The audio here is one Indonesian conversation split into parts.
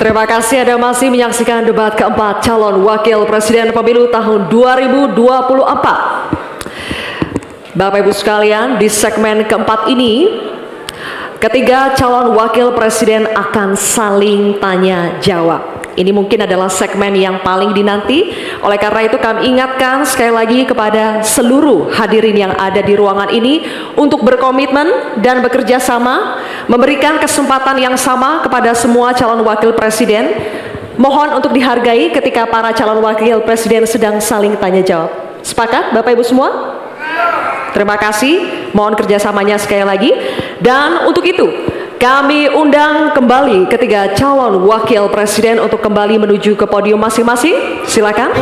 Terima kasih Anda masih menyaksikan debat keempat calon wakil presiden pemilu tahun 2024. Bapak Ibu sekalian, di segmen keempat ini, ketiga calon wakil presiden akan saling tanya jawab. Ini mungkin adalah segmen yang paling dinanti. Oleh karena itu kami ingatkan sekali lagi kepada seluruh hadirin yang ada di ruangan ini untuk berkomitmen dan bekerja sama, memberikan kesempatan yang sama kepada semua calon wakil presiden. Mohon untuk dihargai ketika para calon wakil presiden sedang saling tanya jawab. Sepakat Bapak Ibu semua? Terima kasih, mohon kerjasamanya sekali lagi. Dan untuk itu, kami undang kembali ketiga calon wakil presiden untuk kembali menuju ke podium masing-masing. Silakan.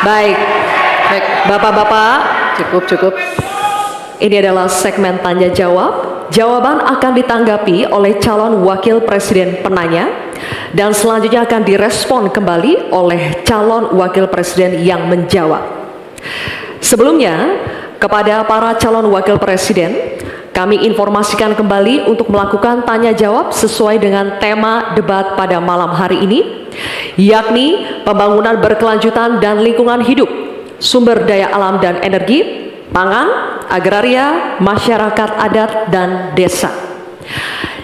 Baik, Bapak-bapak, cukup. Ini adalah segmen tanya jawab. Jawaban akan ditanggapi oleh calon wakil presiden penanya dan selanjutnya akan direspon kembali oleh calon wakil presiden yang menjawab. Sebelumnya, kepada para calon wakil presiden, kami informasikan kembali untuk melakukan tanya jawab sesuai dengan tema debat pada malam hari ini, yakni pembangunan berkelanjutan dan lingkungan hidup, sumber daya alam dan energi, pangan, agraria, masyarakat adat, dan desa.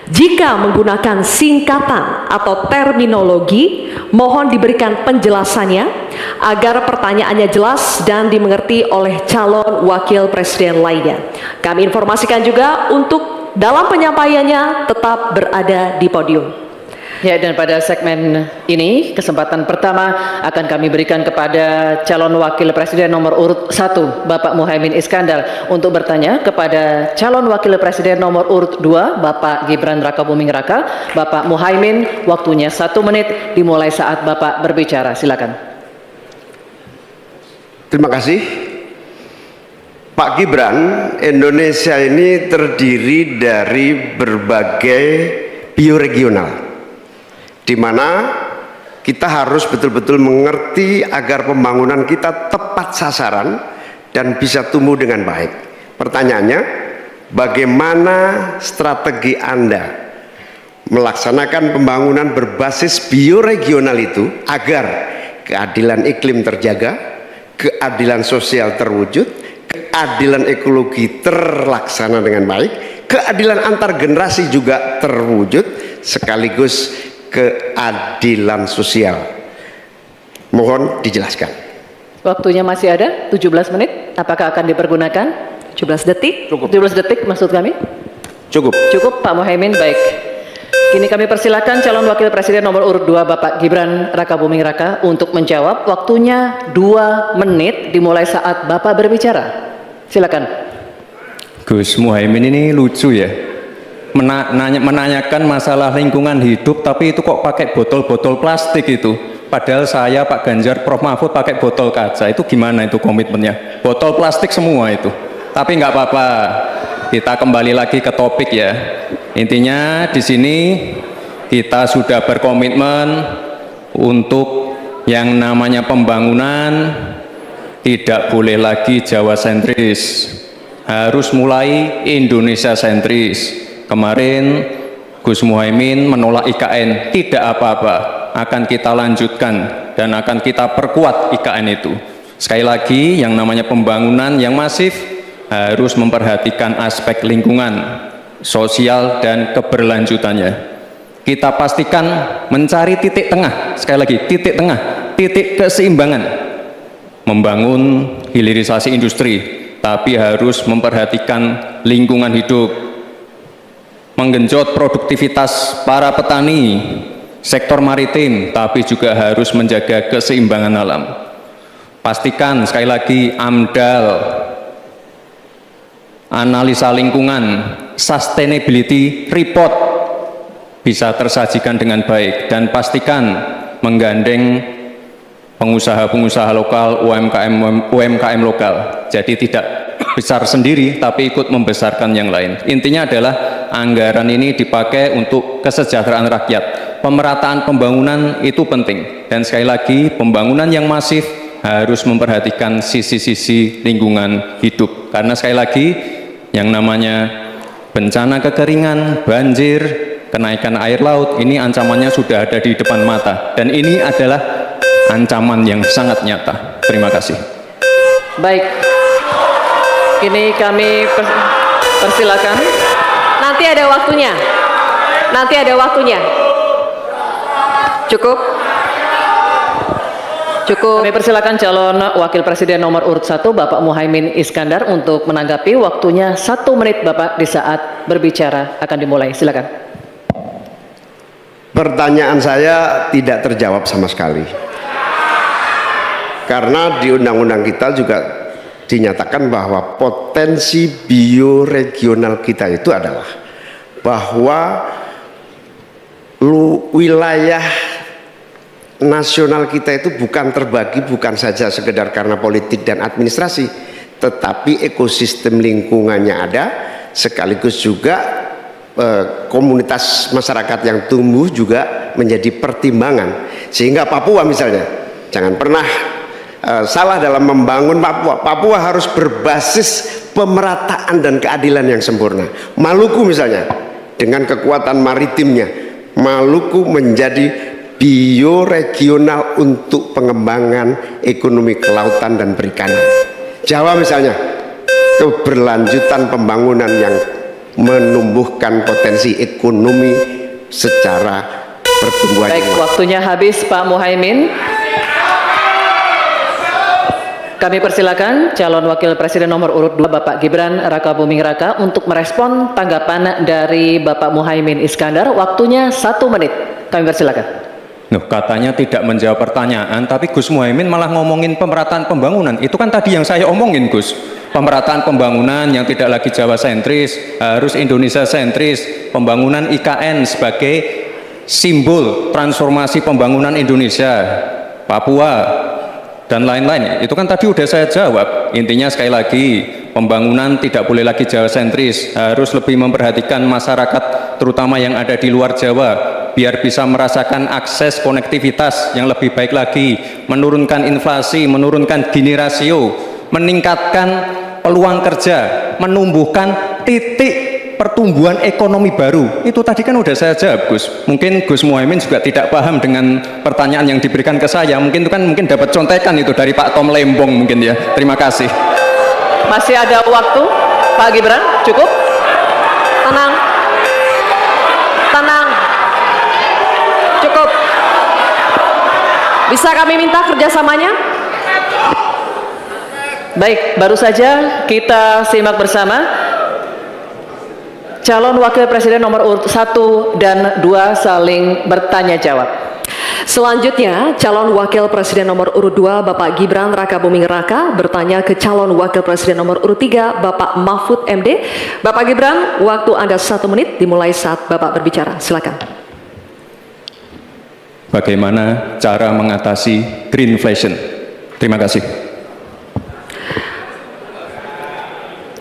Jika menggunakan singkatan atau terminologi, mohon diberikan penjelasannya agar pertanyaannya jelas dan dimengerti oleh calon wakil presiden lainnya. Kami informasikan juga untuk dalam penyampaiannya tetap berada di podium. Ya, dan pada segmen ini kesempatan pertama akan kami berikan kepada calon wakil presiden nomor urut 1 Bapak Muhaimin Iskandar untuk bertanya kepada calon wakil presiden nomor urut 2 Bapak Gibran Rakabuming Raka. Bapak Muhaimin, waktunya 1 menit dimulai saat Bapak berbicara. Silakan. Terima kasih. Pak Gibran, Indonesia ini terdiri dari berbagai bioregional, di mana kita harus betul-betul mengerti agar pembangunan kita tepat sasaran dan bisa tumbuh dengan baik. Pertanyaannya, bagaimana strategi Anda melaksanakan pembangunan berbasis bioregional itu agar keadilan iklim terjaga, keadilan sosial terwujud, keadilan ekologi terlaksana dengan baik, keadilan antar generasi juga terwujud, sekaligus keadilan sosial. Mohon dijelaskan. Waktunya masih ada 17 menit. Apakah akan dipergunakan 17 detik? Cukup. 17 detik maksud kami? Cukup. Cukup Pak Muhaimin, baik. Kini kami persilakan calon wakil presiden nomor urut 2 Bapak Gibran Rakabuming Raka untuk menjawab. Waktunya 2 menit dimulai saat Bapak berbicara. Silakan. Gus Muhaimin ini lucu ya. Menanyakan masalah lingkungan hidup, tapi itu kok pakai botol-botol plastik itu. Padahal saya, Pak Ganjar, Prof Mahfud pakai botol kaca. Itu gimana itu komitmennya? Botol plastik semua itu. Tapi nggak apa-apa. Kita kembali lagi ke topik ya. Intinya di sini kita sudah berkomitmen untuk yang namanya pembangunan tidak boleh lagi Jawa sentris. Harus mulai Indonesia sentris. Kemarin Gus Muhaimin menolak IKN, tidak apa-apa, akan kita lanjutkan dan akan kita perkuat IKN itu. Sekali lagi, yang namanya pembangunan yang masif harus memperhatikan aspek lingkungan, sosial, dan keberlanjutannya. Kita pastikan mencari titik tengah, sekali lagi titik tengah, titik keseimbangan. Membangun hilirisasi industri, tapi harus memperhatikan lingkungan hidup, menggenjot produktivitas para petani, sektor maritim, tapi juga harus menjaga keseimbangan alam. Pastikan sekali lagi AMDAL, analisa lingkungan, sustainability report bisa tersajikan dengan baik, dan pastikan menggandeng pengusaha-pengusaha lokal, UMKM lokal. Jadi tidak besar sendiri tapi ikut membesarkan yang lain. Intinya adalah anggaran ini dipakai untuk kesejahteraan rakyat, pemerataan pembangunan itu penting. Dan sekali lagi, pembangunan yang masif harus memperhatikan sisi-sisi lingkungan hidup. Karena sekali lagi, yang namanya bencana kekeringan, banjir, kenaikan air laut, ini ancamannya sudah ada di depan mata. Dan ini adalah ancaman yang sangat nyata. Terima kasih. Baik, ini kami persilakan. Nanti ada waktunya. Nanti ada waktunya. Cukup. Cukup. Kami persilakan calon wakil presiden nomor urut 1 Bapak Muhaimin Iskandar untuk menanggapi. Waktunya 1 menit Bapak di saat berbicara akan dimulai. Silakan. Pertanyaan saya tidak terjawab sama sekali. Karena di undang-undang kita juga dinyatakan bahwa potensi bioregional kita itu adalah bahwa wilayah nasional kita itu bukan terbagi bukan saja sekedar karena politik dan administrasi, tetapi ekosistem lingkungannya ada, sekaligus juga komunitas masyarakat yang tumbuh juga menjadi pertimbangan. Sehingga Papua misalnya, jangan pernah salah dalam membangun Papua. Papua harus berbasis pemerataan dan keadilan yang sempurna. Maluku misalnya, dengan kekuatan maritimnya, Maluku menjadi bioregional untuk pengembangan ekonomi kelautan dan perikanan. Jawa misalnya, keberlanjutan pembangunan yang menumbuhkan potensi ekonomi secara pertumbuhan. Baik, waktunya habis Pak Muhaimin. Kami persilakan calon wakil presiden nomor urut 2 Bapak Gibran Rakabuming Raka untuk merespon tanggapan dari Bapak Muhaimin Iskandar. Waktunya 1 menit. Kami persilakan. Katanya tidak menjawab pertanyaan, tapi Gus Muhaimin malah ngomongin pemerataan pembangunan. Itu kan tadi yang saya omongin, Gus. Pemerataan pembangunan yang tidak lagi Jawa sentris, harus Indonesia sentris. Pembangunan IKN sebagai simbol transformasi pembangunan Indonesia, Papua, dan lain-lain. Itu kan tadi udah saya jawab. Intinya sekali lagi, pembangunan tidak boleh lagi Jawa sentris, harus lebih memperhatikan masyarakat terutama yang ada di luar Jawa, biar bisa merasakan akses konektivitas yang lebih baik lagi, menurunkan inflasi, menurunkan Gini rasio, meningkatkan peluang kerja, menumbuhkan titik pertumbuhan ekonomi baru. Itu tadi kan udah saya jawab, Gus. Mungkin Gus Muhaimin juga tidak paham dengan pertanyaan yang diberikan ke saya. Mungkin itu kan dapat contekan itu dari Pak Tom Lembong mungkin ya. Terima kasih. Masih ada waktu, Pak Gibran, cukup? Tenang. Tenang. Cukup. Bisa kami minta kerjasamanya? Baik, baru saja kita simak bersama calon wakil presiden nomor urut 1 dan 2 saling bertanya jawab. Selanjutnya, calon wakil presiden nomor urut 2 Bapak Gibran Rakabuming Raka bertanya ke calon wakil presiden nomor urut 3 Bapak Mahfud MD. Bapak Gibran, waktu Anda 1 menit dimulai saat Bapak berbicara. Silakan. Bagaimana cara mengatasi greenflation? Terima kasih.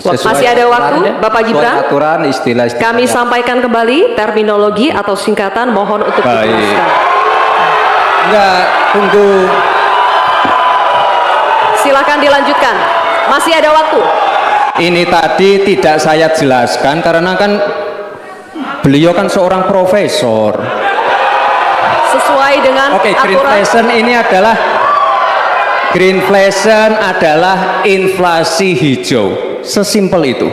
Masih ada waktu, Bapak Gibran. Aturan istilah Kami sampaikan kembali terminologi atau singkatan, mohon untuk Baik. diteruskan. enggak tunggu. Silakan dilanjutkan. Masih ada waktu. Ini tadi tidak saya jelaskan karena kan beliau kan seorang profesor. Sesuai dengan Oke, aturan. greenflation adalah inflasi hijau. Sesimpel itu.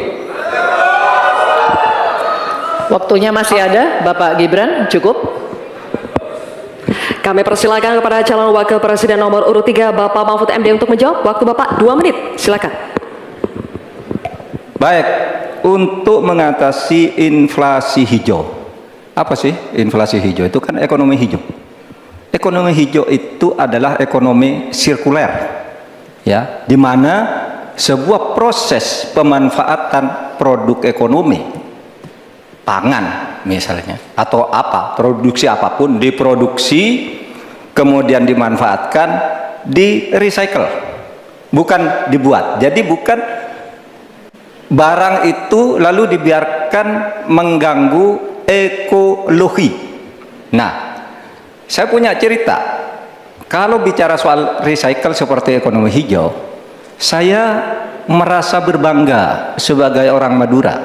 Waktunya masih ada, Bapak Gibran, cukup? Kami persilakan kepada calon wakil presiden nomor urut 3 Bapak Mahfud MD untuk menjawab. Waktu Bapak 2 menit. Silakan. Baik, untuk mengatasi inflasi hijau. Apa sih inflasi hijau? Itu kan ekonomi hijau. Ekonomi hijau itu adalah ekonomi sirkuler. Ya, di mana sebuah proses pemanfaatan produk ekonomi, pangan misalnya, atau produksi apapun, diproduksi, kemudian dimanfaatkan, di recycle, bukan dibuat. Jadi bukan barang itu lalu dibiarkan mengganggu ekologi. Nah, Saya punya cerita. Kalau bicara soal recycle seperti ekonomi hijau, saya merasa berbangga sebagai orang Madura.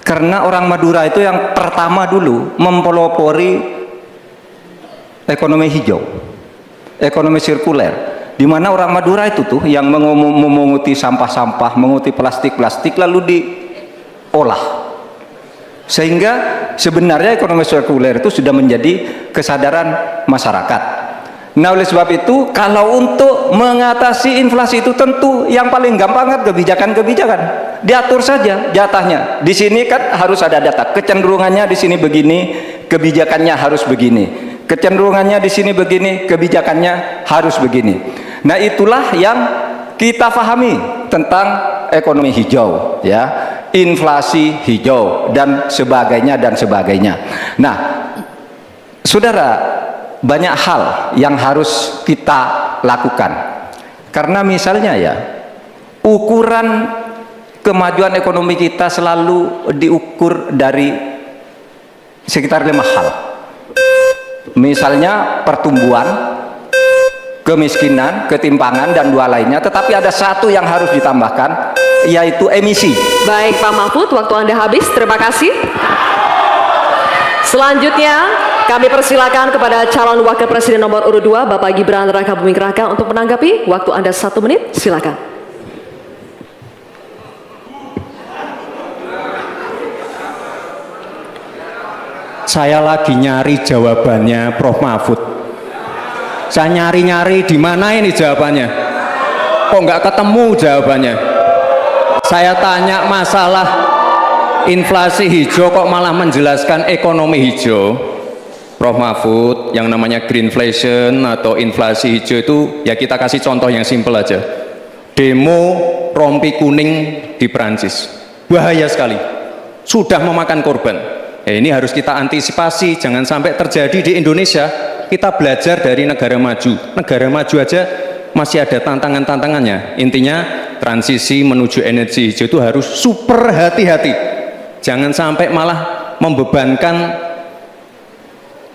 Karena orang Madura itu yang pertama dulu mempelopori ekonomi hijau, ekonomi sirkuler, di mana orang Madura itu tuh yang memunguti sampah-sampah, menguti plastik-plastik lalu diolah. Sehingga sebenarnya ekonomi sirkuler itu sudah menjadi kesadaran masyarakat. Nah, oleh sebab itu kalau untuk mengatasi inflasi itu tentu yang paling gampang kan kebijakan-kebijakan. Diatur saja jatahnya. Di sini kan harus ada data. Kecenderungannya di sini begini, kebijakannya harus begini. Kecenderungannya di sini begini, kebijakannya harus begini. Nah, itulah yang kita pahami tentang ekonomi hijau, ya, inflasi hijau dan sebagainya dan sebagainya. Nah, saudara, banyak hal yang harus kita lakukan. Karena misalnya ya, ukuran kemajuan ekonomi kita selalu diukur dari sekitar 5 hal. Misalnya pertumbuhan, kemiskinan, ketimpangan, dan 2 lainnya. Tetapi ada satu yang harus ditambahkan, yaitu emisi. Baik Pak Mahfud, waktu Anda habis. Terima kasih. Selanjutnya kami persilakan kepada calon wakil presiden nomor urut 2 Bapak Gibran Rakabuming Raka untuk menanggapi. Waktu Anda 1 menit, silakan. Saya lagi nyari jawabannya Prof Mahfud. Saya nyari-nyari di mana ini jawabannya. Kok nggak ketemu jawabannya? Saya tanya masalah inflasi hijau kok malah menjelaskan ekonomi hijau. Prof Mahfud, yang namanya greenflation atau inflasi hijau itu ya kita kasih contoh yang simpel aja. Demo rompi kuning di Perancis. Bahaya sekali. Sudah memakan korban. Ini harus kita antisipasi, jangan sampai terjadi di Indonesia. Kita belajar dari negara maju. Negara maju aja masih ada tantangan-tantangannya. Intinya transisi menuju energi hijau itu harus super hati-hati. Jangan sampai malah membebankan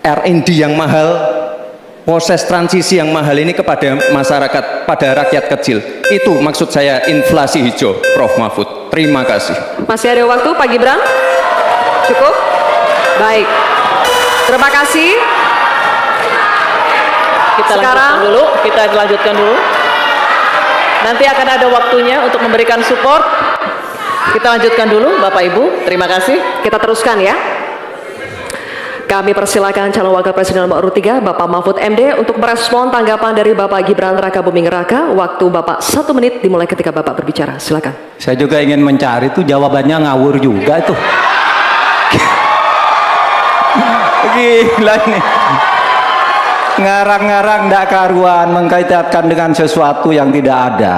R&D yang mahal, proses transisi yang mahal ini kepada masyarakat, pada rakyat kecil. Itu maksud saya inflasi hijau, Prof Mahfud. Terima kasih. Masih ada waktu Pak Gibran? Cukup? Baik. Terima kasih. Kita lanjutkan dulu. Nanti akan ada waktunya untuk memberikan support. Kita lanjutkan dulu Bapak Ibu. Terima kasih. Kita teruskan ya. Kami persilakan calon wakil presiden nomor urut 3 Bapak Mahfud MD untuk merespon tanggapan dari Bapak Gibran Rakabuming Raka. Waktu Bapak 1 menit dimulai ketika Bapak berbicara. Silakan. Saya juga ingin mencari itu jawabannya ngawur juga itu. Gila ini. Ngarang-ngarang ndak karuan, mengkaitkan dengan sesuatu yang tidak ada,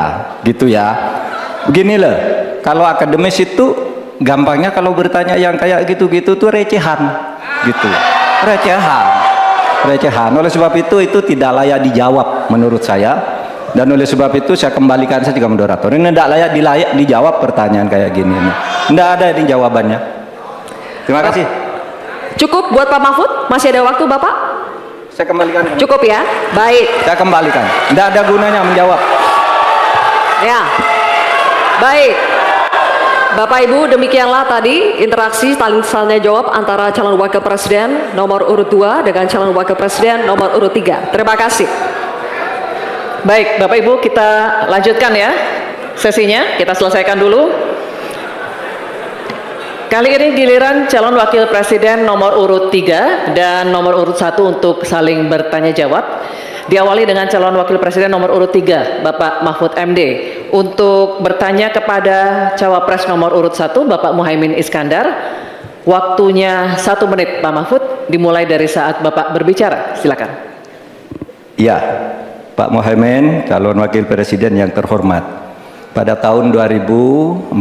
gitu ya. Begini loh, kalau akademis itu gampangnya kalau bertanya yang kayak gitu-gitu tuh recehan, gitu. Recehan. Oleh sebab itu tidak layak dijawab menurut saya. Dan oleh sebab itu saya kembalikan saja ke moderator. Ini tidak layak dijawab pertanyaan kayak gini. Tidak ada ini jawabannya. Terima kasih. Cukup buat Pak Mahfud? Masih ada waktu Bapak? Saya kembalikan. Cukup ya? Baik. Saya kembalikan. Tidak ada gunanya menjawab. Ya. Baik. Bapak Ibu, demikianlah tadi interaksi tanya jawab antara calon wakil presiden nomor urut 2 dengan calon wakil presiden nomor urut 3. Terima kasih. Baik, Bapak Ibu, kita lanjutkan ya sesinya. Kita selesaikan dulu. Kali ini giliran calon wakil presiden nomor urut 3 dan nomor urut 1 untuk saling bertanya jawab. Diawali dengan calon wakil presiden nomor urut 3, Bapak Mahfud MD. Untuk bertanya kepada cawapres nomor urut 1, Bapak Muhaimin Iskandar. Waktunya 1 menit, Pak Mahfud, dimulai dari saat Bapak berbicara. Silakan. Ya, Pak Muhaimin, calon wakil presiden yang terhormat. Pada tahun 2014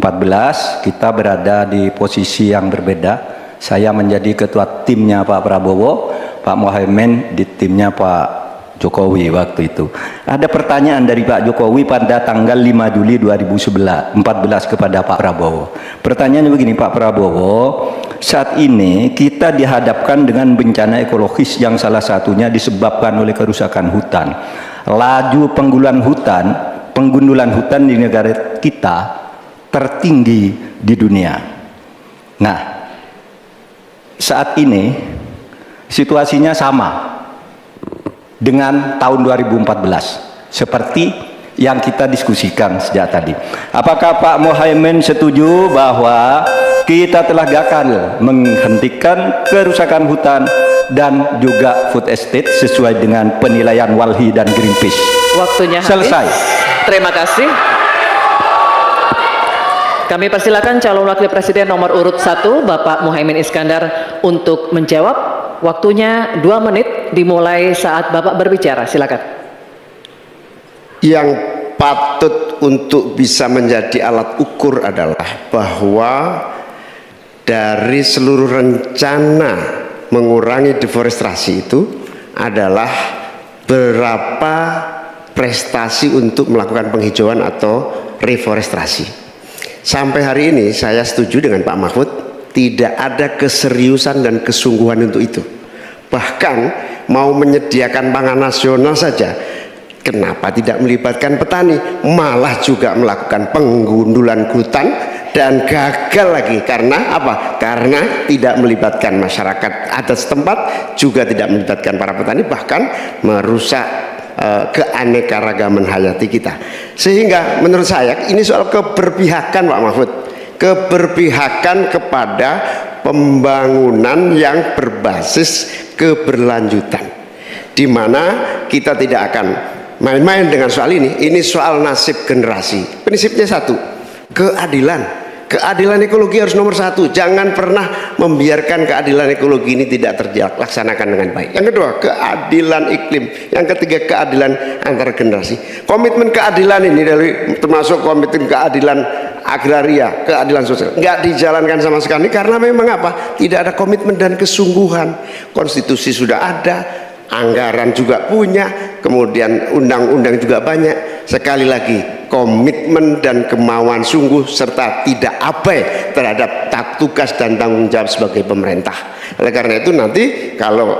kita berada di posisi yang berbeda. Saya menjadi ketua timnya Pak Prabowo, Pak Muhaimin di timnya Pak Jokowi waktu itu. Ada pertanyaan dari Pak Jokowi pada tanggal 5 Juli 2014 kepada Pak Prabowo. Pertanyaannya begini, Pak Prabowo, saat ini kita dihadapkan dengan bencana ekologis yang salah satunya disebabkan oleh kerusakan hutan. Laju penggundulan hutan di negara kita tertinggi di dunia. Nah, saat ini situasinya sama dengan tahun 2014 seperti yang kita diskusikan sejak tadi. Apakah Pak Muhaimin setuju bahwa kita telah gagal menghentikan kerusakan hutan dan juga food estate sesuai dengan penilaian Walhi dan Greenpeace? Waktunya habis. Selesai. Terima kasih. Kami persilakan calon wakil presiden nomor urut 1 Bapak Muhaimin Iskandar untuk menjawab. Waktunya 2 menit dimulai saat Bapak berbicara. Silakan. Yang patut untuk bisa menjadi alat ukur adalah bahwa dari seluruh rencana mengurangi deforestasi itu adalah berapa prestasi untuk melakukan penghijauan atau reforestasi. Sampai hari ini saya setuju dengan Pak Mahfud, tidak ada keseriusan dan kesungguhan untuk itu. Bahkan mau menyediakan pangan nasional saja, kenapa tidak melibatkan petani? Malah juga melakukan penggundulan hutan dan gagal lagi. Karena apa? Karena tidak melibatkan masyarakat adat setempat, juga tidak melibatkan para petani, bahkan merusak keanekaragaman hayati kita. Sehingga menurut saya ini soal keberpihakan Pak Mahfud, keberpihakan kepada pembangunan yang berbasis keberlanjutan, di mana kita tidak akan main-main dengan soal ini. Ini soal nasib generasi. Prinsipnya satu, keadilan. Keadilan ekologi harus nomor 1. Jangan pernah membiarkan keadilan ekologi ini tidak terlaksanakan dengan baik. Yang kedua, keadilan iklim. Yang ketiga, keadilan antar generasi. Komitmen keadilan ini termasuk komitmen keadilan agraria, keadilan sosial, nggak dijalankan sama sekali karena memang apa? Tidak ada komitmen dan kesungguhan. Konstitusi sudah ada, anggaran juga punya, kemudian undang-undang juga banyak. Sekali lagi, komitmen dan kemauan sungguh serta tidak abai terhadap tugas dan tanggung jawab sebagai pemerintah. Oleh karena itu nanti kalau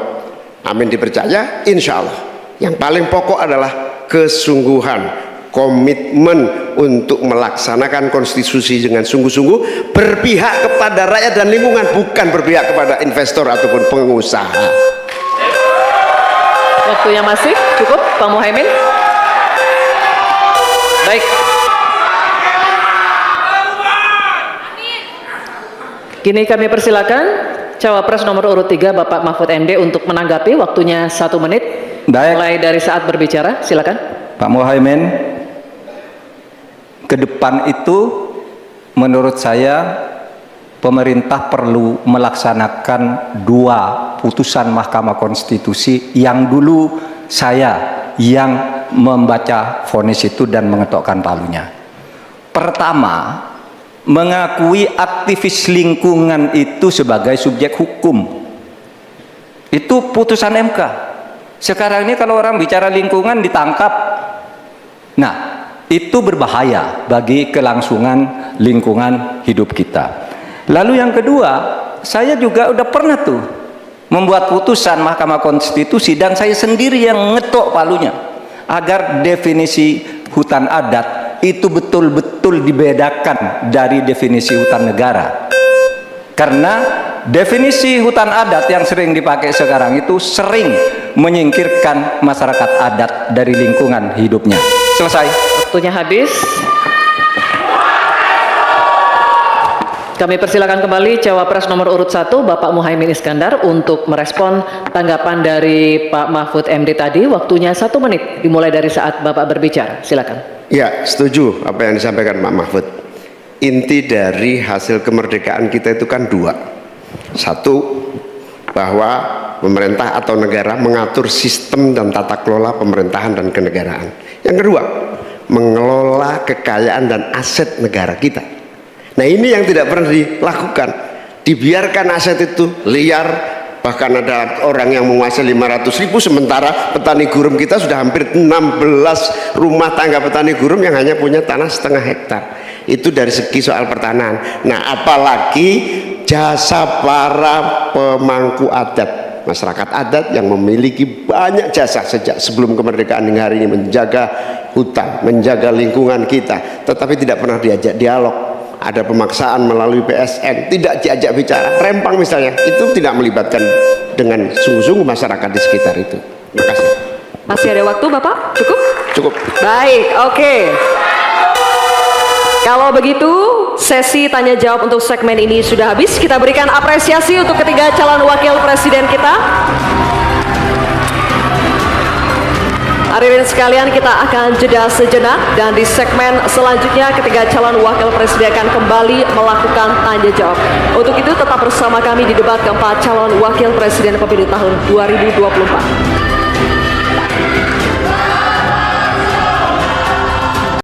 amin dipercaya, insya Allah yang paling pokok adalah kesungguhan, komitmen untuk melaksanakan konstitusi dengan sungguh-sungguh, berpihak kepada rakyat dan lingkungan, bukan berpihak kepada investor ataupun pengusaha. Waktunya masih cukup, Pak Muhaimin. Baik. Kini kami persilakan Cawapres nomor urut 3 Bapak Mahfud MD untuk menanggapi. Waktunya 1 menit. Baik. Mulai dari saat berbicara, silakan. Pak Muhaimin, ke depan itu menurut saya pemerintah perlu melaksanakan 2 putusan Mahkamah Konstitusi yang dulu saya yang membaca vonis itu dan mengetokkan palunya. Pertama, mengakui aktivis lingkungan itu sebagai subjek hukum. Itu putusan MK. Sekarang ini kalau orang bicara lingkungan ditangkap. Nah, itu berbahaya bagi kelangsungan lingkungan hidup kita. Lalu yang kedua, saya juga udah pernah tuh membuat putusan Mahkamah Konstitusi dan saya sendiri yang ngetok palunya agar definisi hutan adat itu betul-betul dibedakan dari definisi hutan negara. Karena definisi hutan adat yang sering dipakai sekarang itu sering menyingkirkan masyarakat adat dari lingkungan hidupnya. Selesai. Waktunya habis. Kami persilakan kembali Cawapres nomor urut 1 Bapak Muhaimin Iskandar untuk merespon tanggapan dari Pak Mahfud MD tadi. Waktunya 1 menit dimulai dari saat Bapak berbicara. Silakan. Ya, setuju apa yang disampaikan Pak Mahfud. Inti dari hasil kemerdekaan kita itu kan 2. Satu, bahwa pemerintah atau negara mengatur sistem dan tata kelola pemerintahan dan kenegaraan. Yang kedua, mengelola kekayaan dan aset negara kita. Nah, ini yang tidak pernah dilakukan. Dibiarkan aset itu liar, Bahkan ada orang yang menguasai 500.000, sementara petani gurem kita sudah hampir 16 rumah tangga petani gurem yang hanya punya tanah setengah hektar. Itu dari segi soal pertanahan. Nah, apalagi jasa para pemangku adat, masyarakat adat yang memiliki banyak jasa sejak sebelum kemerdekaan hingga hari ini, menjaga hutan, menjaga lingkungan kita, tetapi tidak pernah diajak dialog. Ada pemaksaan melalui PSN, tidak diajak bicara. Rempang misalnya, itu tidak melibatkan dengan sungguh-sungguh masyarakat di sekitar itu. Terima kasih. Masih ada waktu Bapak? Cukup? Cukup. Baik, oke. Kalau begitu, sesi tanya jawab untuk segmen ini sudah habis. Kita berikan apresiasi untuk ketiga calon wakil presiden kita. Hadirin sekalian, kita akan jeda sejenak dan di segmen selanjutnya ketiga calon wakil presiden akan kembali melakukan tanya jawab. Untuk itu tetap bersama kami di debat keempat calon wakil presiden pemilu tahun 2024.